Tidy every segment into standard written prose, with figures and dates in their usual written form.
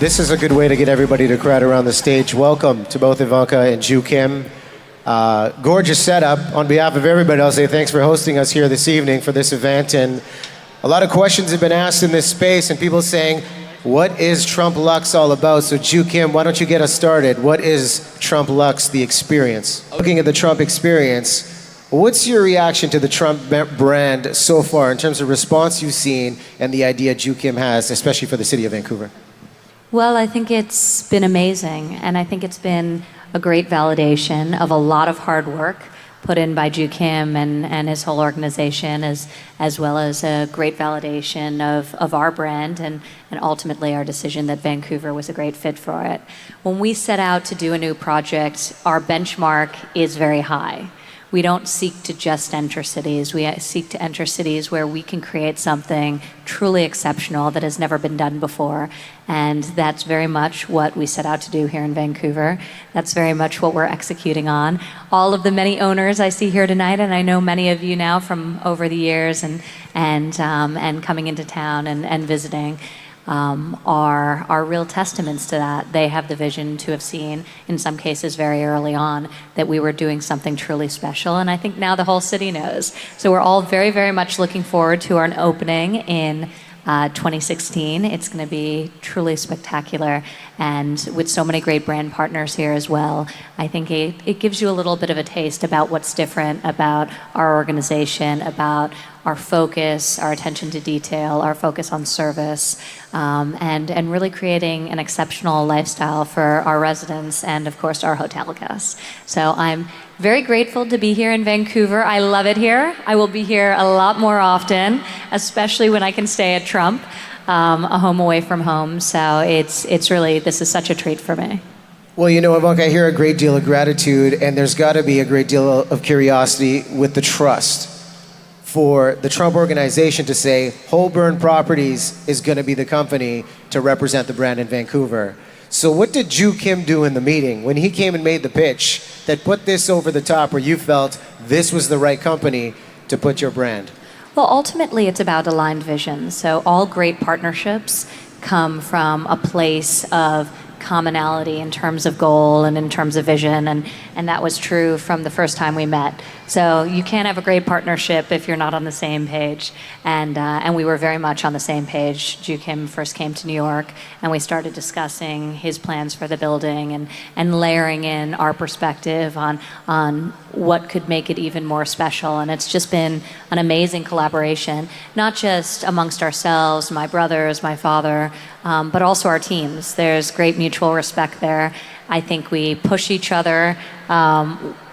This is a good way to get everybody to crowd around the stage. Welcome to both Ivanka and Ju Kim. Gorgeous setup. On behalf of everybody, I'll say thanks for hosting us here this evening for this event. And a lot of questions have been asked in this space, and people saying, what is Trump Lux all about? So Ju Kim, why don't you get us started? What is Trump Lux, the experience? Looking at the Trump experience, what's your reaction to the Trump brand so far in terms of response you've seen and the idea Ju Kim has, especially for the city of Vancouver? Well, I think it's been amazing, and I think it's been a great validation of a lot of hard work put in by Ju Kim and his whole organization, as well as a great validation of our brand and ultimately our decision that Vancouver was a great fit for it. When we set out to do a new project, our benchmark is very high. We don't seek to just enter cities. We seek to enter cities where we can create something truly exceptional that has never been done before. And that's very much what we set out to do here in Vancouver. That's very much what we're executing on. All of the many owners I see here tonight, and I know many of you now from over the years and coming into town and visiting, are real testaments to that. They have the vision to have seen, in some cases very early on, that we were doing something truly special, and I think now the whole city knows. So we're all very, very much looking forward to our opening in 2016. It's going to be truly spectacular, and with so many great brand partners here as well, I think it gives you a little bit of a taste about what's different about our organization, about our focus, our attention to detail, our focus on service, and really creating an exceptional lifestyle for our residents and, of course, our hotel guests. So I'm very grateful to be here in Vancouver. I love it here. I will be here a lot more often, especially when I can stay at Trump, a home away from home. So it's really, this is such a treat for me. Well, you know, Ivanka, I hear a great deal of gratitude, and there's got to be a great deal of curiosity with the trust for the Trump organization to say Holborn Properties is going to be the company to represent the brand in Vancouver. So what did Ju Kim do in the meeting when he came and made the pitch that put this over the top where you felt this was the right company to put your brand? Well, ultimately, it's about aligned vision. So all great partnerships come from a place of commonality in terms of goal and in terms of vision, and that was true from the first time we met. So you can't have a great partnership if you're not on the same page, and we were very much on the same page. Ju Kim first came to New York, and we started discussing his plans for the building and layering in our perspective on what could make it even more special. And it's just been an amazing collaboration, not just amongst ourselves, my brothers, my father, but also our teams. There's great mutual respect there. I think we push each other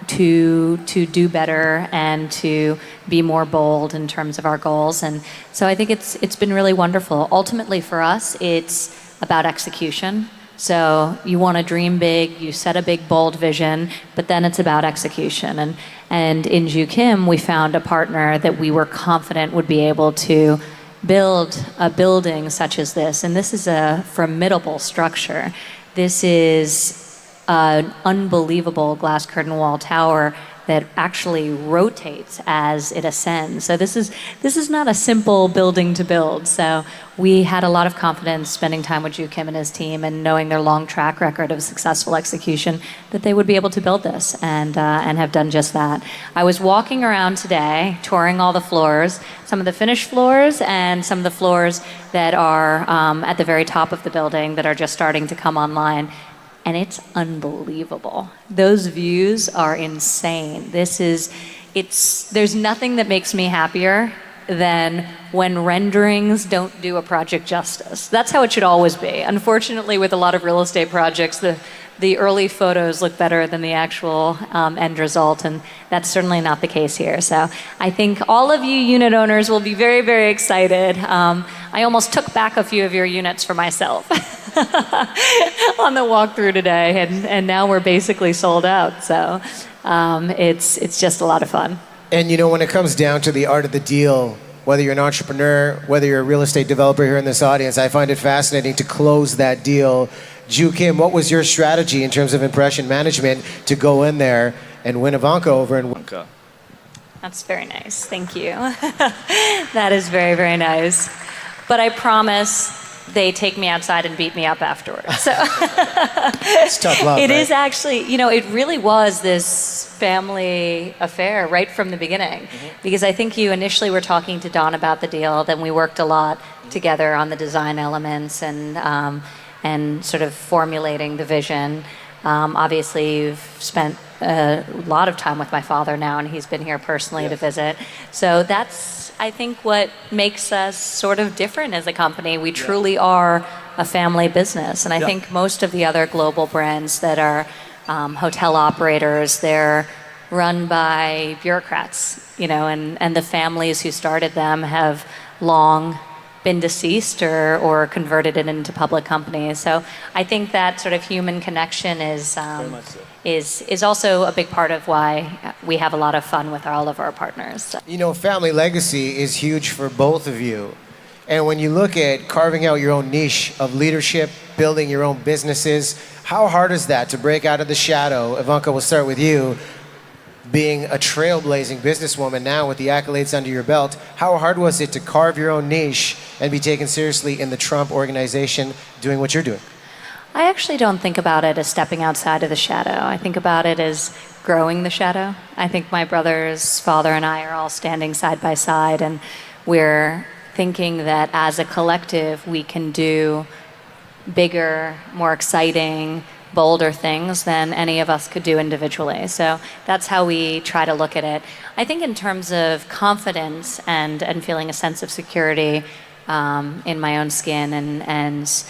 to do better and to be more bold in terms of our goals. And so I think it's been really wonderful. Ultimately for us, it's about execution. So you want to dream big, you set a big, bold vision, but then it's about execution. And in Ju Kim, we found a partner that we were confident would be able to build a building such as this. And this is a formidable structure. This is an unbelievable glass curtain wall tower that actually rotates as it ascends. So this is not a simple building to build. So we had a lot of confidence spending time with Ju Kim and his team and knowing their long track record of successful execution that they would be able to build this and have done just that. I was walking around today, touring all the floors, some of the finished floors and some of the floors that are at the very top of the building that are just starting to come online. And it's unbelievable. Those views are insane. There's nothing that makes me happier than when renderings don't do a project justice. That's how it should always be. Unfortunately, with a lot of real estate projects, the early photos look better than the actual end result, and that's certainly not the case here. So I think all of you unit owners will be very, very excited. I almost took back a few of your units for myself on the walkthrough today, and now we're basically sold out. So it's just a lot of fun. And you know, when it comes down to the art of the deal, whether you're an entrepreneur, whether you're a real estate developer here in this audience, I find it fascinating to close that deal. Ju Kim, what was your strategy in terms of impression management to go in there and win Ivanka over in Ivanka? That's very nice. Thank you. That is very, very nice. But I promise they take me outside and beat me up afterwards. So It's tough love, it right? is actually, it really was this family affair right from the beginning. Because I think you initially were talking to Don about the deal, then we worked a lot together on the design elements and sort of formulating the vision. Obviously, you've spent a lot of time with my father now, and he's been here personally to visit. So that's, I think, what makes us sort of different as a company. We truly are a family business, and I think most of the other global brands that are hotel operators, they're run by bureaucrats, and the families who started them have long been deceased or converted it into public companies. So I think that sort of human connection is also a big part of why we have a lot of fun with all of our partners. Family legacy is huge for both of you. And when you look at carving out your own niche of leadership, building your own businesses, how hard is that to break out of the shadow? Ivanka, we'll start with you. Being a trailblazing businesswoman now with the accolades under your belt, how hard was it to carve your own niche and be taken seriously in the Trump organization doing what you're doing? I actually don't think about it as stepping outside of the shadow. I think about it as growing the shadow. I think my brother's father and I are all standing side by side, and we're thinking that as a collective we can do bigger, more exciting, bolder things than any of us could do individually. So that's how we try to look at it. I think in terms of confidence and feeling a sense of security in my own skin and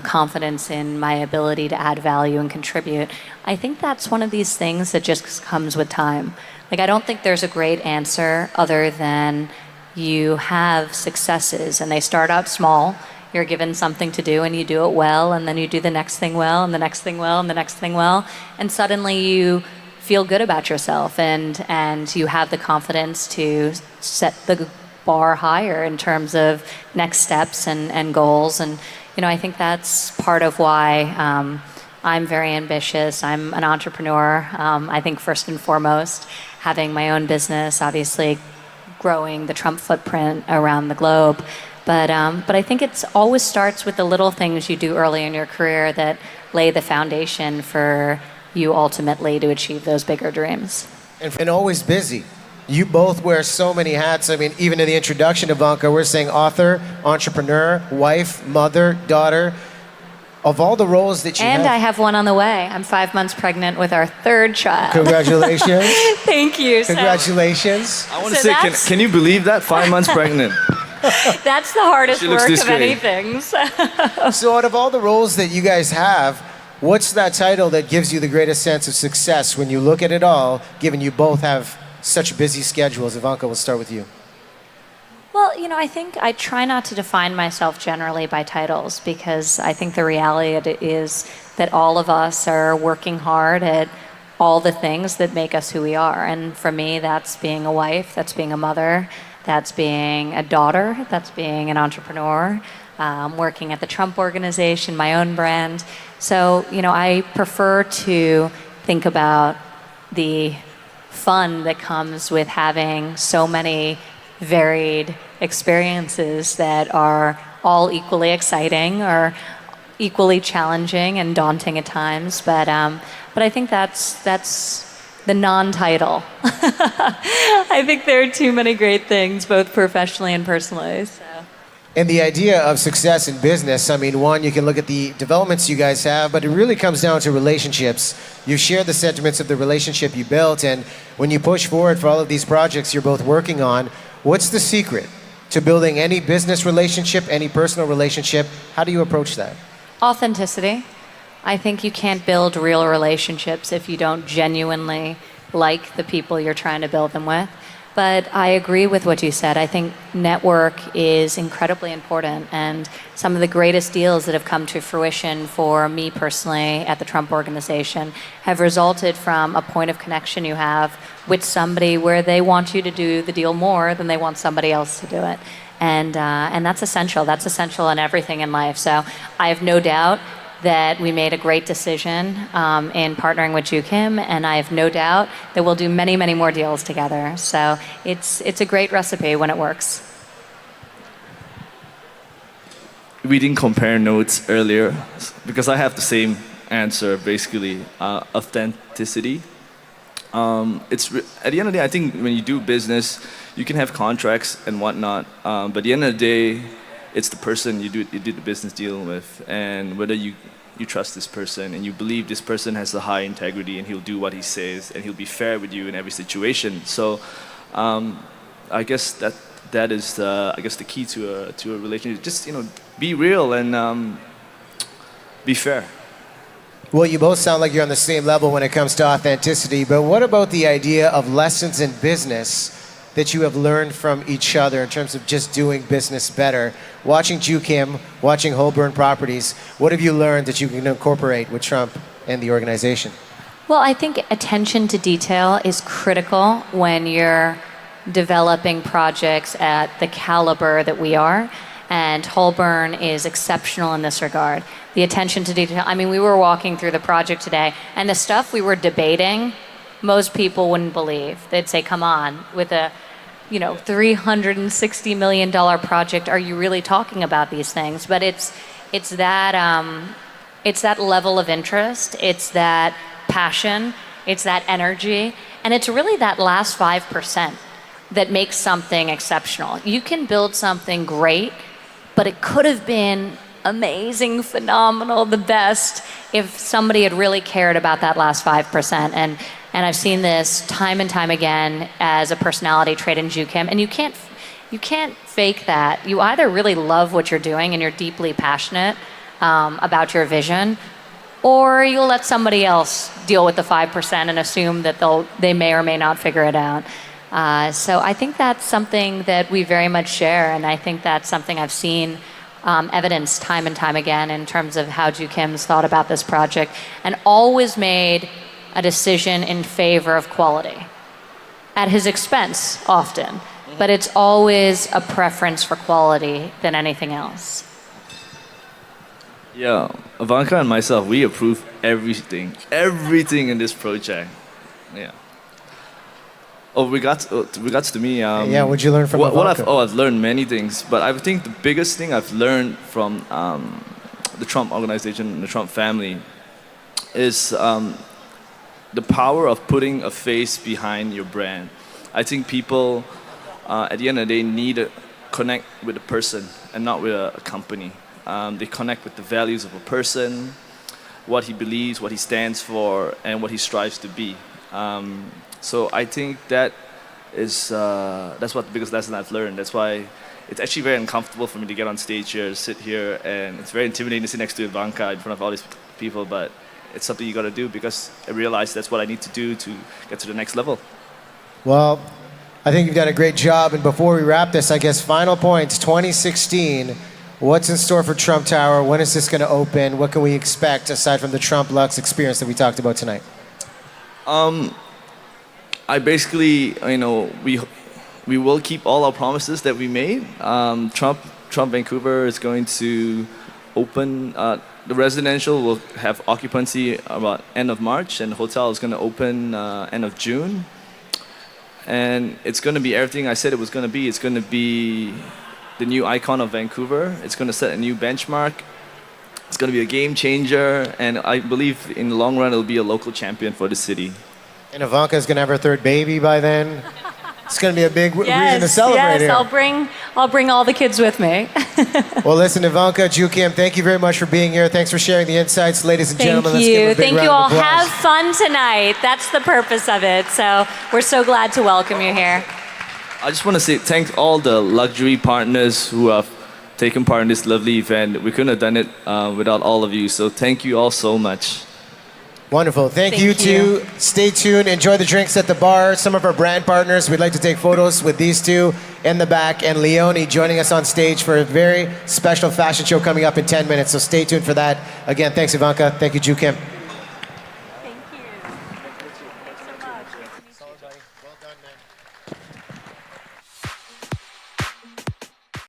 confidence in my ability to add value and contribute, I think that's one of these things that just comes with time. I don't think there's a great answer other than you have successes, and they start out small. You're given something to do and you do it well, and then you do the next thing well, and the next thing well, and the next thing well, and suddenly you feel good about yourself and you have the confidence to set the bar higher in terms of next steps and goals. And I think that's part of why I'm very ambitious. I'm an entrepreneur. I think first and foremost, having my own business, obviously growing the Trump footprint around the globe. But I think it always starts with the little things you do early in your career that lay the foundation for you ultimately to achieve those bigger dreams. And always busy. You both wear so many hats. I mean, even in the introduction, Ivanka, we're saying author, entrepreneur, wife, mother, daughter. Of all the roles that you have... And I have one on the way. I'm 5 months pregnant with our third child. Congratulations. Thank you. Congratulations. I want to say, can you believe that? 5 months pregnant. That's the hardest work of great. anything. So out of all the roles that you guys have, what's that title that gives you the greatest sense of success when you look at it all, given you both have such busy schedules? Ivanka, we'll start with you. Well, I think I try not to define myself generally by titles, because I think the reality is that all of us are working hard at all the things that make us who we are. And for me, that's being a wife, that's being a mother, that's being a daughter, that's being an entrepreneur, working at the Trump organization, my own brand. So, I prefer to think about the fun that comes with having so many varied experiences that are all equally exciting or equally challenging and daunting at times. But I think that's the non-title. I think there are too many great things, both professionally and personally. So. And the idea of success in business, I mean, one, you can look at the developments you guys have, but it really comes down to relationships. You share the sentiments of the relationship you built, and when you push forward for all of these projects you're both working on, what's the secret to building any business relationship, any personal relationship? How do you approach that? Authenticity. I think you can't build real relationships if you don't genuinely like the people you're trying to build them with. But I agree with what you said. I think network is incredibly important, and some of the greatest deals that have come to fruition for me personally at the Trump organization have resulted from a point of connection you have with somebody where they want you to do the deal more than they want somebody else to do it. And that's essential. That's essential in everything in life. So I have no doubt that we made a great decision in partnering with Ju Kim, and I have no doubt that we'll do many, many more deals together. So it's a great recipe when it works. we didn't compare notes earlier because I have the same answer basically. Authenticity. At the end of the day, I think when you do business, you can have contracts and whatnot, but at the end of the day, it's the person you do the business deal with, and whether you trust this person and you believe this person has a high integrity and he'll do what he says and he'll be fair with you in every situation. So, I guess that is the key to a relationship. Just be real and be fair. Well, you both sound like you're on the same level when it comes to authenticity, but what about the idea of lessons in business that you have learned from each other in terms of just doing business better? Watching Ju Kim, watching Holborn Properties, what have you learned that you can incorporate with Trump and the organization? Well, I think attention to detail is critical when you're developing projects at the caliber that we are. And Holborn is exceptional in this regard. The attention to detail. I mean, we were walking through the project today, and the stuff we were debating, most people wouldn't believe. They'd say, come on, with a $360 million project, are you really talking about these things? But it's that level of interest, it's that passion, it's that energy, and it's really that last 5% that makes something exceptional. You can build something great, but it could have been amazing, phenomenal, the best if somebody had really cared about that last 5%. And I've seen this time and time again as a personality trait in Ju Kim, and you can't fake that. You either really love what you're doing and you're deeply passionate about your vision, or you'll let somebody else deal with the 5% and assume that they may or may not figure it out. So I think that's something that we very much share, and I think that's something I've seen evidence time and time again in terms of how Ju Kim's thought about this project and always made a decision in favor of quality. At his expense, often, but it's always a preference for quality than anything else. Yeah, Ivanka and myself, we approve everything in this project. Yeah. Oh, regards to me. Yeah, what'd you learn from Ivanka? I've learned many things, but I think the biggest thing I've learned from the Trump organization and the Trump family is the power of putting a face behind your brand. I think people, at the end of the day, need to connect with a person and not with a company. They connect with the values of a person, what he believes, what he stands for, and what he strives to be. So I think that's what the biggest lesson I've learned. That's why it's actually very uncomfortable for me to get on stage here, sit here, and it's very intimidating to sit next to Ivanka in front of all these people, but it's something you got to do because I realize that's what I need to do to get to the next level. Well, I think you've done a great job, and before we wrap this, I guess final points, 2016, what's in store for Trump Tower? When is this going to open? What can we expect aside from the Trump Lux experience that we talked about tonight? I basically, we will keep all our promises that we made. Trump Vancouver is going to open. The residential will have occupancy about end of March, and the hotel is going to open end of June. And it's going to be everything I said it was going to be. It's going to be the new icon of Vancouver. It's going to set a new benchmark. It's going to be a game changer, and I believe in the long run it'll be a local champion for the city. And Ivanka's going to have her third baby by then. It's going to be a big reason to celebrate here. I'll bring all the kids with me. Well, listen, Ivanka, Ju Kim, thank you very much for being here. Thanks for sharing the insights. Ladies and gentlemen, let's give a big Thank round you of all. applause. Have fun tonight. That's the purpose of it. So we're so glad to welcome you here. I just want to say thank all the luxury partners who have taken part in this lovely event. We couldn't have done it without all of you. So thank you all so much. Wonderful. Thank you too. Stay tuned. Enjoy the drinks at the bar. Some of our brand partners, we'd like to take photos with these two in the back, and Leonie joining us on stage for a very special fashion show coming up in 10 minutes. So stay tuned for that. Again, thanks Ivanka. Thank you, Ju Kim.